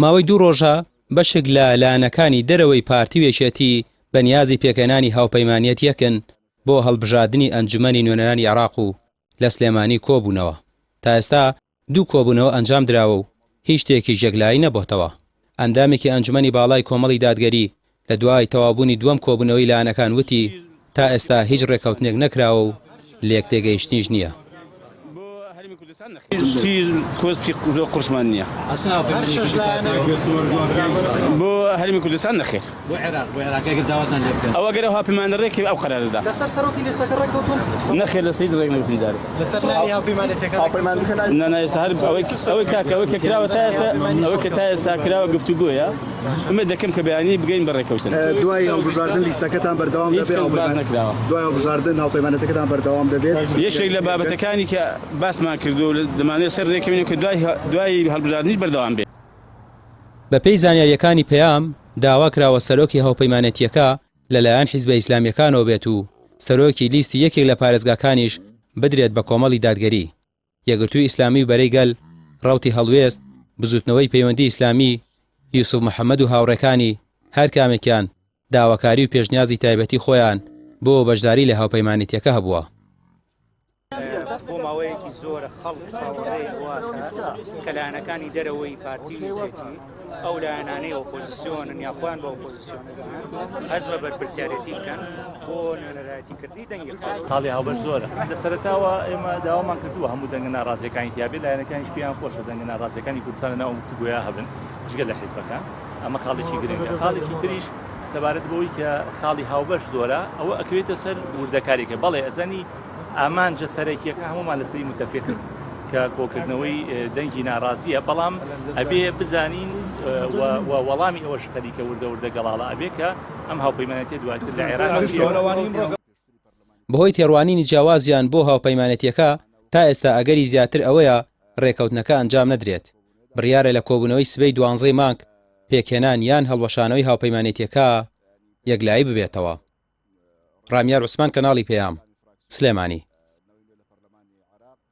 ماوەی 2 ڕۆژە بەشێک لە لایەنەکانی دەرەوەی پارتی و یەکێتی بەنیازی پێکەنانی هاوپەیمانیەت یەکن بۆ هەڵبژاردننی ئەنجومەنی نوێنەرانی عێراق و لە سلێمانی کۆبوونەوە. تا ئێستا 2 کۆبوونەوە ئەنجام درراوە و هیچ شتێکی ژەگلایی نەبۆتەوە. ئەندامێکی ئەنجومەنی باڵای کۆمەڵی دادگەری لە دوای تەوابوونی دووەم کۆبوونەوەی لایەنەکان وتی تا ئێستا هیچ ڕێکەوتنێک نەکراوە و لێک تێگەیشتنیش نییە. قورسمان نییە بۆ هەرمی کوردستان نەخێر ئەوە گەرە هاوپەیمانەڕێکی ئەو قەرارەدا نەخێر لە سەید ڕێک نەوتیندار ئەوەی کاکە ئەوەی کە کراوە تا ئێستا ئەوەی کە تا ئێستا کراوە گفتوگۆیە ئەمە دەکەم کە بەیانی بگەین بە ڕێکەوتن دوای هەڵبژاردن لیستەکەتان بەردەوام دەبێت نەکراوە دوای هەڵبژاردن هاوپەیمانەتەکەتان بەردەوام دەبێت یەکێک لە بابەتەکانی کە باسمان کردو دەمانێت سەر ڕێکەوتن کە دوای هەڵبژاردنیش بەردەوام بێت. بەپێی زانیاریەکانی پەیام داوا کراوە سەرۆکی هاوپەیمانەتیەکە لەلایەن حیزبە ئیسلامیەکانەوە بێت و سەرۆکی لیستی یەکێک لە پارێزگاکانیش بدرێت بە کۆمەڵی دادگەری. یەکگرتووی ئیسلامی و بەرەیگەل ڕەوتی هەڵوێست بزوتنەوەی پەیوەندی ئیسلامی یوسف محەممەد و هاوڕێکانی هەر کامێکیان داواکاری و پێشنیازی تایبەتی خۆیان بۆ بەشداری لە هاوپەیمانەتیەکە هەبووە. بۆ ماوەیەکی زۆرە خەڵک چاوەڕێی واسە کە لایەنەکانی دەرەوەی پارتی وێتی ئەو لایەنانەی ئۆپۆزیسیۆنن یا خۆیان بە ئۆپۆزیسیۆنەکان هەست بە بەرپرسیارەتی بکەن بۆ نوێنەرایەتیکردنی دەنگی خاڵی هاوبەش زۆرە. لە سەرەتاوە ئێمە داوامان کردووە هەموو دەنگە ناڕازیەکانی تیابێت لایەنەکانیش پێیان خۆشە دەنگە ناڕازیەکانی کوردستان ناو گفتوگۆیە هەبن جگە لە حیزبەکان. ئەمە خاڵێکی گرنگە. خاڵێکی تریش سەبارەت بەوەی کە خاڵی هاوبەش زۆرە ئەوە ئەکەوێتە سەر وردەکارێکە. بەڵێ ئەزانی ئامانجە سەرەکیەکە هەمومان لەسەری متەفقن کە کۆکردنەوەی دەنگی ناڕازیە بەڵام ئەبێ بزانین وەڵامی ئەوەش خەریکە وردە گەڵاڵە ئەبێ کە ئەم هاوپەیمانەتیە دواتر لە عێراق بەهۆی تێڕوانینی جیاوازیان بۆ هاوپەیمانەتیەکە تا ئێستا ئەگەری زیاتر ئەوەیە ڕێکەوتنەکە ئەنجام نەدرێت. بڕیارە لە کۆبوونەوەی سبەی 12 مانگ پێکهێنان یان هەڵوەشانەوەی هاوپەیمانەتیەکە یەکلایی ببێتەوە. ڕامیار عوسمان کەناڵی پەیام سلێمانی.